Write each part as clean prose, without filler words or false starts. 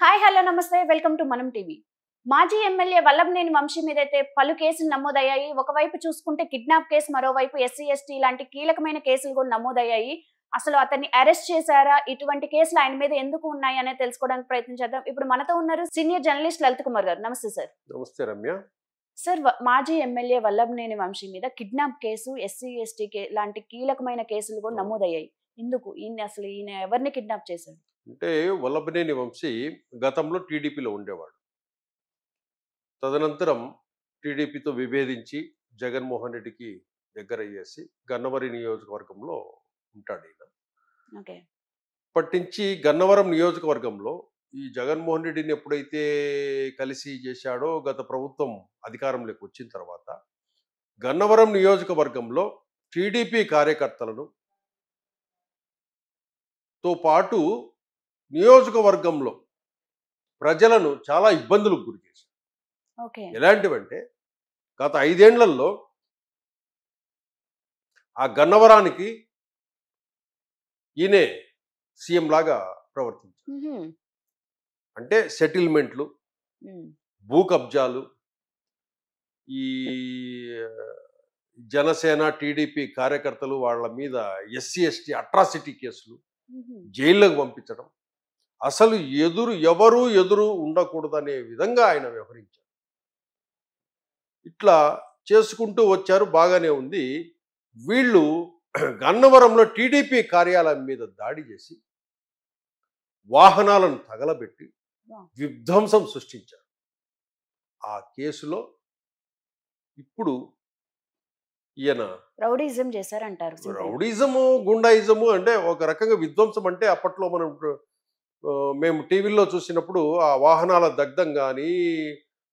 Hi hello నమస్తే welcome to మనం TV. మాజీ ఎమ్మెల్యే వల్లభనేని వంశీ మీదైతే పలు కేసులు నమోదయ్యాయి. ఒకవైపు చూసుకుంటే కిడ్నాప్ కేసు, మరోవైపు ఎస్సీ ఎస్టీ లాంటి కీలకమైన కేసులు కూడా నమోదయ్యాయి. అసలు అతన్ని అరెస్ట్ చేశారా? ఇటువంటి కేసులు ఆయన మీద ఎందుకు ఉన్నాయి అనేది తెలుసుకోవడానికి ప్రయత్నం చేద్దాం. ఇప్పుడు మనతో ఉన్నారు సీనియర్ జర్నలిస్ట్ లలిత్ కుమార్ గారు. నమస్తే సార్. నమస్తే రమ్య. సార్, మాజీ ఎమ్మెల్యే వల్లభనేని వంశీ మీద కిడ్నాప్ కేసు, ఎస్సీ ఎస్టీ లాంటి కీలకమైన కేసులు కూడా నమోదయ్యాయి. ఎందుకు? ఈయన ఎవరిని కిడ్నాప్ చేశాడు? అంటే వల్లభనేని వంశీ గతంలో టీడీపీలో ఉండేవాడు. తదనంతరం టీడీపీతో విభేదించి జగన్మోహన్ రెడ్డికి దగ్గర అయ్యేసి గన్నవరం నియోజకవర్గంలో ఉంటాడు ఈయన. ఓకే. పట్టించి గన్నవరం నియోజకవర్గంలో ఈ జగన్మోహన్ రెడ్డిని ఎప్పుడైతే కలిసి చేశాడో గత ప్రభుత్వం అధికారంలోకి వచ్చిన తర్వాత గన్నవరం నియోజకవర్గంలో టీడీపీ కార్యకర్తలను తో పాటు నియోజకవర్గంలో ప్రజలను చాలా ఇబ్బందులకు గురి చేశారు. ఓకే. ఎలాంటివంటే గత 5 ఏళ్లలో ఆ గన్నవరానికి ఈయనే సీఎం లాగా ప్రవర్తించారు. అంటే సెటిల్మెంట్లు, భూ కబ్జాలు, ఈ జనసేన టీడీపీ కార్యకర్తలు వాళ్ళ మీద ఎస్సీ ఎస్టీ అట్రాసిటీ కేసులు, జైల్లోకి పంపించడం, అసలు ఎవరు ఉండకూడదనే విధంగా ఆయన వ్యవహరించారు. ఇట్లా చేసుకుంటూ వచ్చారు, బాగానే ఉంది. వీళ్ళు గన్నవరంలో టీడీపీ కార్యాలయం మీద దాడి చేసి వాహనాలను తగలబెట్టి విధ్వంసం సృష్టించారు. ఆ కేసులో ఇప్పుడు ఈయన రౌడీజం చేశారంటారు. రౌడీజము, గుండాయిజము అంటే ఒక రకంగా విధ్వంసం. అంటే అప్పట్లో మనం మేము టీవీల్లో చూసినప్పుడు ఆ వాహనాల దగ్ధం కానీ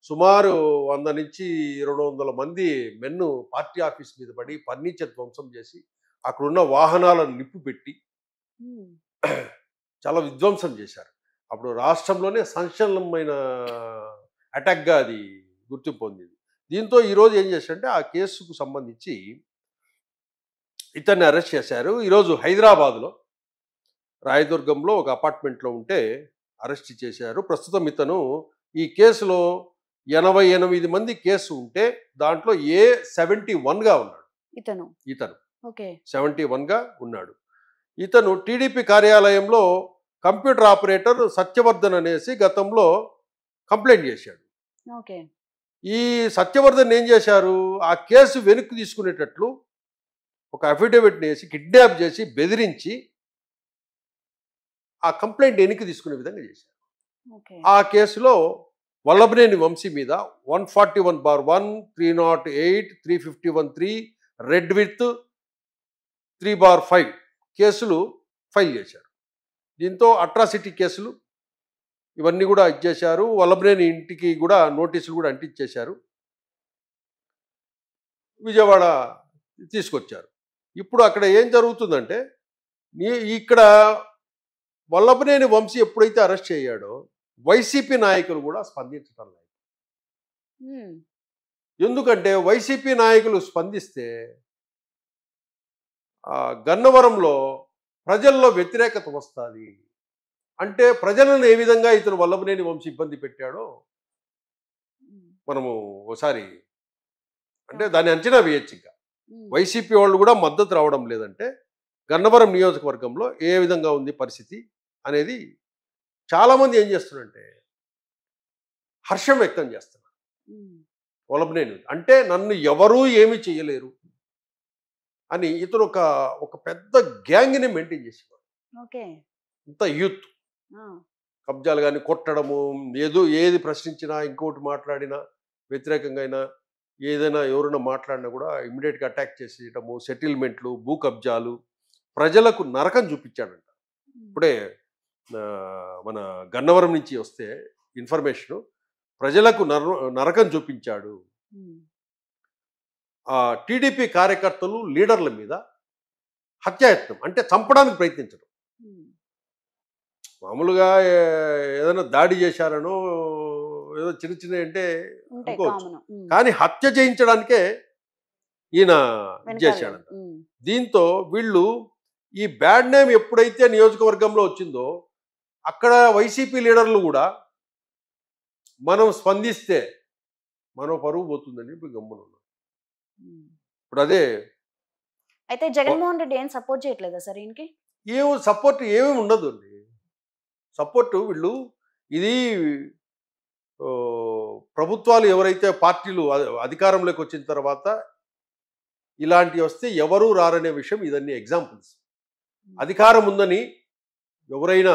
సుమారు 100 నుంచి 200 మంది మెన్ను పార్టీ ఆఫీస్ మీద పడి ఫర్నిచర్ ధ్వంసం చేసి అక్కడున్న వాహనాలను నిప్పు పెట్టి చాలా విధ్వంసం చేశారు. అప్పుడు రాష్ట్రంలోనే సంచలనమైన అటాక్గా అది గుర్తింపు పొందింది. దీంతో ఈరోజు ఏం చేశారంటే ఆ కేసుకు సంబంధించి ఇతన్ని అరెస్ట్ చేశారు. ఈరోజు హైదరాబాద్లో రాయదుర్గంలో ఒక అపార్ట్మెంట్లో ఉంటే అరెస్ట్ చేశారు. ప్రస్తుతం ఇతను ఈ కేసులో 88 మంది కేసు ఉంటే దాంట్లో 71గా ఉన్నాడు. ఇతను ఓకే. 71గా ఉన్నాడు. ఇతను టీడీపీ కార్యాలయంలో కంప్యూటర్ ఆపరేటర్ సత్యవర్ధన్ అనేసి గతంలో కంప్లైంట్ చేశాడు. ఓకే. ఈ సత్యవర్ధన్ ఏం చేశారు, ఆ కేసు వెనక్కి తీసుకునేటట్లు ఒక అఫిడవిట్ని వేసి కిడ్నాప్ చేసి బెదిరించి ఆ కంప్లైంట్ వెనక్కి తీసుకునే విధంగా చేశారు. ఆ కేసులో వల్లభనేని వంశీ మీద 141/1, 308, 351(3) రెడ్ విత్ 3/5 కేసులు ఫైల్ చేశారు. దీంతో అట్రాసిటీ కేసులు ఇవన్నీ కూడా ఇచ్చేశారు. వల్లభనేని ఇంటికి కూడా నోటీసులు కూడా అంటించేశారు. విజయవాడ తీసుకొచ్చారు. ఇప్పుడు అక్కడ ఏం జరుగుతుందంటే ఇక్కడ వల్లభనేని వంశీ ఎప్పుడైతే అరెస్ట్ అయ్యాడో వైసీపీ నాయకులు కూడా స్పందించడం లేదు. ఎందుకంటే వైసీపీ నాయకులు స్పందిస్తే గన్నవరంలో ప్రజల్లో వ్యతిరేకత వస్తుంది. అంటే ప్రజలను ఏ విధంగా ఇతను వల్లభనేని వంశీ ఇబ్బంది పెట్టాడో మనము ఒకసారి అంటే దాన్ని అంచనా వేయచ్చు. ఇంకా వైసీపీ వాళ్ళు కూడా మద్దతు రావడం లేదంటే గన్నవరం నియోజకవర్గంలో ఏ విధంగా ఉంది పరిస్థితి అనేది చాలామంది ఏం చేస్తున్నారంటే హర్షం వ్యక్తం చేస్తున్నారు. వల్లభనేని అంటే నన్ను ఎవరూ ఏమీ చేయలేరు అని ఇతను ఒక పెద్ద గ్యాంగ్ని మెయింటైన్ చేసేవాడు. ఇంత యూత్ కబ్జాలు కానీ కొట్టడము, ఏది ప్రశ్నించినా, ఇంకోటి మాట్లాడినా, వ్యతిరేకంగా అయినా ఏదైనా ఎవరైనా మాట్లాడినా కూడా ఇమ్మీడియట్గా అటాక్ చేసేయటము, సెటిల్మెంట్లు, భూ కబ్జాలు, ప్రజలకు నరకం చూపించాడంట. ఇప్పుడే మన గన్నవరం నుంచి వస్తే ఇన్ఫర్మేషను, ప్రజలకు నరకం చూపించాడు. టీడీపీ కార్యకర్తలు, లీడర్ల మీద హత్యాయత్నం అంటే చంపడానికి ప్రయత్నించడం. మామూలుగా ఏదైనా దాడి చేశారనో ఏదో చిన్న అంటే అనుకోవచ్చు, కానీ హత్య చేయించడానికే ఈయన చేశాడంట. దీంతో వీళ్ళు ఈ బ్యాడ్ నేమ్ ఎప్పుడైతే నియోజకవర్గంలో వచ్చిందో అక్కడ వైసీపీ లీడర్లు కూడా మనం స్పందిస్తే మనం పరువు పోతుందని ఇప్పుడు గమ్మునున్నాం. ఇప్పుడు అదే అయితే జగన్మోహన్ రెడ్డి ఏం సపోర్ట్ చేయట్లేదా సార్ ఈయనకి? సపోర్ట్ ఏమీ ఉండదు అండి. సపోర్టు వీళ్ళు ఇది ప్రభుత్వాలు ఎవరైతే పార్టీలు అధికారంలోకి వచ్చిన తర్వాత ఇలాంటివి వస్తే ఎవరూ రారనే విషయం ఇదన్నీ ఎగ్జాంపుల్స్. అధికారం ఉందని ఎవరైనా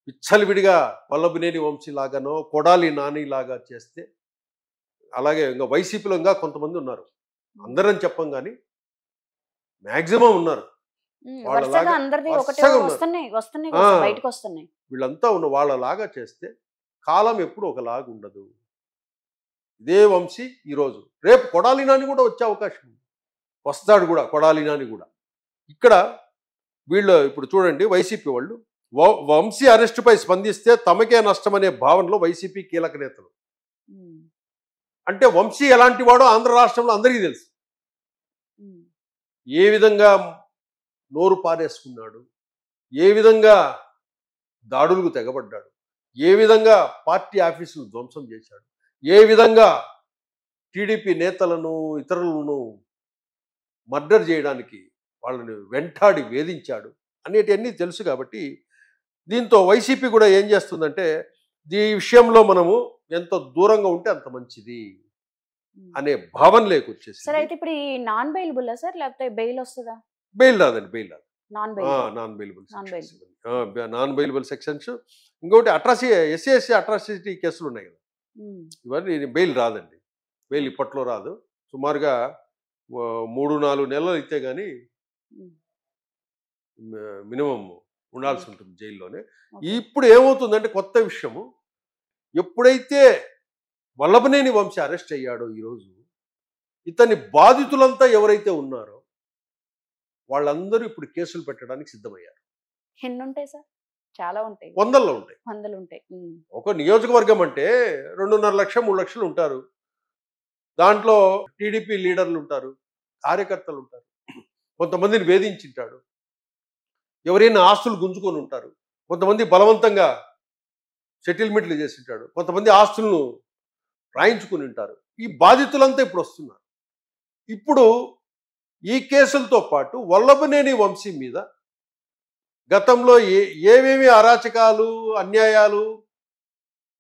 విచ్చలవిడిగా వల్లభనేని వంశీ లాగానో కొడాలి నాని లాగా చేస్తే, అలాగే ఇంకా వైసీపీలో ఇంకా కొంతమంది ఉన్నారు, అందరం చెప్పం కానీ మ్యాక్సిమం ఉన్నారు, వీళ్ళంతా ఉన్న వాళ్ళలాగా చేస్తే కాలం ఎప్పుడు ఒకలాగా ఉండదు. ఇదే వంశీ ఈరోజు రేపు కొడాలి నాని కూడా వచ్చే అవకాశం ఉంది, వస్తాడు కూడా కొడాలి నాని కూడా. ఇక్కడ వీళ్ళు ఇప్పుడు చూడండి, వైసీపీ వాళ్ళు వంశీ అరెస్టుపై స్పందిస్తే తమకే నష్టమనే భావనలో వైసీపీ కీలక నేతలు. అంటే వంశీ ఎలాంటి వాడో ఆంధ్ర రాష్ట్రంలో అందరికీ తెలుసు. ఏ విధంగా నోరు పారేసుకున్నాడు, ఏ విధంగా దాడులకు తెగబడ్డాడు, ఏ విధంగా పార్టీ ఆఫీసులు ధ్వంసం చేశాడు, ఏ విధంగా టీడీపీ నేతలను ఇతరులను మర్డర్ చేయడానికి వాళ్ళని వెంటాడి వేధించాడు అనేటివన్నీ తెలుసు. కాబట్టి దీంతో వైసీపీ కూడా ఏం చేస్తుందంటే ఈ విషయంలో మనము ఎంత దూరంగా ఉంటే అంత మంచిది అనే భావన లేకొచ్చేసి. సార్ అయితే ఇప్పుడు ఈ నాన్ బెయిలబుల్ సార్, లేకపోతే బెయిల్ వస్తుందా? బెయిల్ రాదండి, బెయిల్ రాదు. Non bailable sections. ఇంకొకటి ఎస్సీ అట్రాసిటీ కేసులు ఉన్నాయి కదా, ఇవన్నీ బెయిల్ రాదండి. బెయిల్ ఇప్పట్లో రాదు. సుమారుగా 3-4 నెలలు అయితే కానీ మినిమం ఉండాల్సి ఉంటుంది జైల్లోనే. ఇప్పుడు ఏమవుతుందంటే కొత్త విషయము, ఎప్పుడైతే వల్లభనేని వంశీ అరెస్ట్ అయ్యాడో ఈరోజు, ఇతని బాధితులంతా ఎవరైతే ఉన్నారో వాళ్ళందరూ ఇప్పుడు కేసులు పెట్టడానికి సిద్ధమయ్యారు. ఎన్ని ఉంటాయి సార్? చాలా ఉంటాయి, వందల్లో ఉంటాయి. ఒక నియోజకవర్గం అంటే 2.5 లక్షలు 3 లక్షలు ఉంటారు. దాంట్లో టీడీపీ లీడర్లు ఉంటారు, కార్యకర్తలు ఉంటారు, కొంతమందిని వేధించింటాడు, ఎవరైనా ఆస్తులు గుంజుకొని ఉంటారు, కొంతమంది బలవంతంగా సెటిల్మెంట్లు చేసి ఉంటాడు, కొంతమంది ఆస్తులను రాయించుకుని ఉంటారు. ఈ బాధితులంతా ఇప్పుడు వస్తున్నారు. ఇప్పుడు ఈ కేసులతో పాటు వల్లభనేని వంశీ మీద గతంలో ఏమేమి అరాచకాలు, అన్యాయాలు,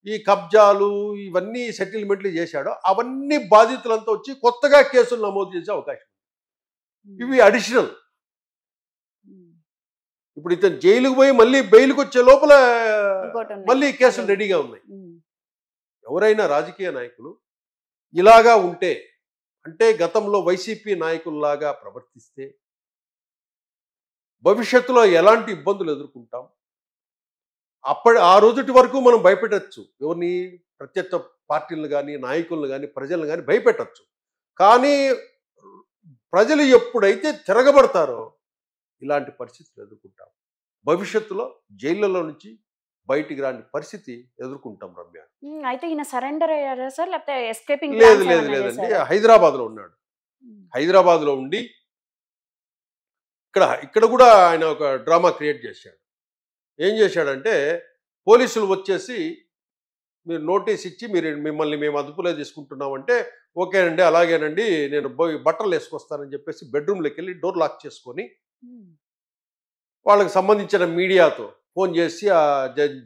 ఈ కబ్జాలు, ఇవన్నీ సెటిల్మెంట్లు చేశాడో అవన్నీ బాధితులంతా వచ్చి కొత్తగా కేసులు నమోదు చేసే అవకాశం. ఇవి అడిషనల్. ఇప్పుడు ఇతను జైలుకు పోయి మళ్ళీ బెయిల్కి వచ్చే లోపల మళ్ళీ కేసులు రెడీగా ఉన్నాయి. ఎవరైనా రాజకీయ నాయకులు ఇలాగా ఉంటే, అంటే గతంలో వైసీపీ నాయకుల్లాగా ప్రవర్తిస్తే భవిష్యత్తులో ఎలాంటి ఇబ్బందులు ఎదుర్కొంటాం, ఆ రోజుటి వరకు మనం భయపెట్టచ్చు. ఎవరిని? ప్రత్యర్థ పార్టీలను కానీ, నాయకులను కానీ, ప్రజలను కానీ భయపెట్టచ్చు. కానీ ప్రజలు ఎప్పుడైతే తిరగబడతారో ఇలాంటి పరిస్థితులు ఎదుర్కొంటాం. భవిష్యత్తులో జైళ్ళలో నుంచి బయటికి రాని పరిస్థితి ఎదుర్కొంటాం. రమ్య అయితే ఈయన సరెండర్ అయ్యారా సార్, లేకపోతే ఎస్కేపింగ్? లేదండి, హైదరాబాద్లో ఉన్నాడు. హైదరాబాద్లో ఉండి ఇక్కడ కూడా ఆయన ఒక డ్రామా క్రియేట్ చేశాడు. ఏం చేశాడంటే, పోలీసులు వచ్చేసి మీరు నోటీస్ ఇచ్చి మిమ్మల్ని మేము అదుపులో తీసుకుంటున్నామంటే, ఓకేనండి అలాగేనండి నేను బట్టలు వేసుకొస్తానని చెప్పేసి బెడ్రూమ్లోకి వెళ్ళి డోర్ లాక్ చేసుకొని వాళ్ళకి సంబంధించిన మీడియాతో ఫోన్ చేసి ఆ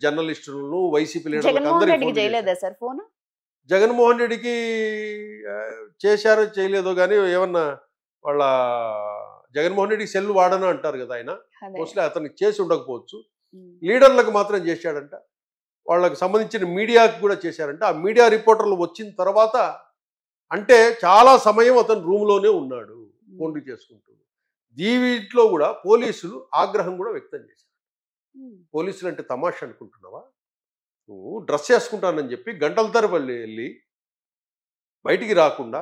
జర్నలిస్టులను, వైసీపీ లీడర్లకు అందరికీ ఫోన్. జగన్మోహన్ రెడ్డికి చేశారో చేయలేదో కానీ ఏమన్నా వాళ్ళ జగన్మోహన్ రెడ్డికి సెల్ వాడను అంటారు కదా ఆయన, మోస్ట్లీ అతనికి చేసి ఉండకపోవచ్చు. లీడర్లకు మాత్రం చేశాడంట, వాళ్ళకి సంబంధించిన మీడియాకి కూడా చేశారంట. ఆ మీడియా రిపోర్టర్లు వచ్చిన తర్వాత అంటే చాలా సమయం అతను రూమ్లోనే ఉన్నాడు ఫోన్లు చేసుకుంటూ. దీంట్లో కూడా పోలీసులు ఆగ్రహం కూడా వ్యక్తం చేశారు. పోలీసులు అంటే తమాషా అనుకుంటున్నావా? నువ్వు డ్రెస్ వేసుకుంటానని చెప్పి గంటల తరబడి వెళ్ళి బయటికి రాకుండా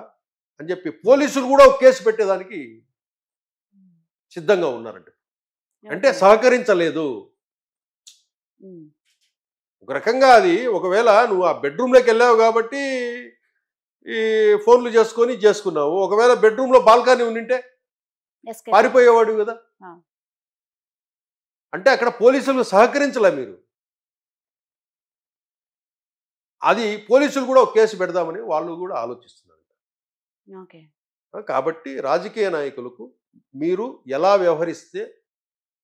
అని చెప్పి పోలీసులు కూడా ఒక కేసు పెట్టేదానికి సిద్ధంగా ఉన్నారంట. అంటే సహకరించలేదు. ఒక రకంగా అది ఒకవేళ నువ్వు ఆ బెడ్రూమ్లోకి వెళ్ళావు కాబట్టి ఈ ఫోన్లు చేసుకున్నావు. ఒకవేళ బెడ్రూమ్లో బాల్కనీ ఉండింటే పారిపోయేవాడు కదా. అంటే అక్కడ పోలీసులు సహకరించలే మీరు. అది పోలీసులు కూడా ఒక కేసు పెడదామని వాళ్ళు కూడా ఆలోచిస్తున్నారు. ఓకే. కాబట్టి రాజకీయ నాయకులకు మీరు ఎలా వ్యవహరిస్తే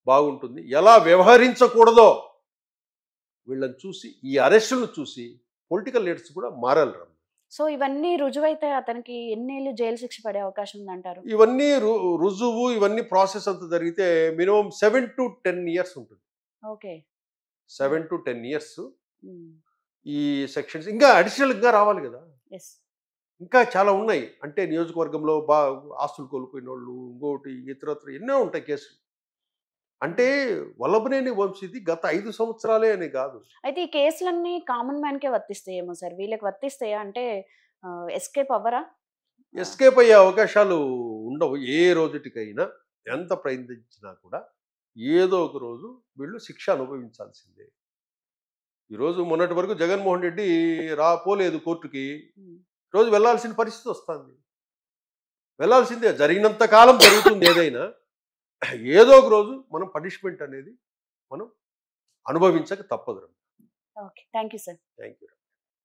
బాగుంటుంది, ఎలా వ్యవహరించకూడదో వీళ్ళని చూసి, ఈ అరెస్టులను చూసి పొలిటికల్ లీడర్స్ కూడా మారాలి. సో ఇవన్నీ రుజువైతే అతనికి ఎన్నేళ్ళు జైలు శిక్ష పడే అవకాశం ఉందంటారు? ఇవన్నీ రుజువు, ఇవన్నీ ప్రాసెస్ అంతా జరిగితే మినిమం 7 to 10 years ఉంటుంది. ఓకే. 7 to 10 years ఈ సెక్షన్స్ ఇంకా అడిషనల్ గా రావాలి కదా. ఎస్. ఇంకా చాలా ఉన్నాయి. అంటే నియోజకవర్గంలో ఆస్తులు కోల్పోయిన వాళ్ళు, ఇంకోటి ఇతరత్ర ఎన్నో ఉంటాయి కేసులు. అంటే వల్లభనేని వంశీది గత 5 సంవత్సరాలే అని కాదు. అయితే ఈ కేసులన్నీ కామన్ మ్యాన్ కే వర్తిస్తాయేమో సార్? వీళ్ళకి వర్తిస్తాయా? అంటే ఎస్కేప్ అవ్వరా? ఎస్కేప్ అయ్యే అవకాశాలు ఉండవు. ఏ రోజుటికైనా ఎంత ప్రయత్నించినా కూడా ఏదో ఒక రోజు వీళ్ళు శిక్ష అనుభవించాల్సిందే. ఈరోజు మొన్నటి వరకు జగన్మోహన్ రెడ్డి పోలేదు కోర్టుకి, రోజు వెళ్ళాల్సిన పరిస్థితి వస్తుంది. వెళ్ళాల్సిందే, జరిగినంత కాలం జరుగుతుంది ఏదైనా. ఏదో ఒక రోజు మనం పనిష్మెంట్ అనేది మనం అనుభవించక తప్పదు. Okay. Thank you sir. Thank you.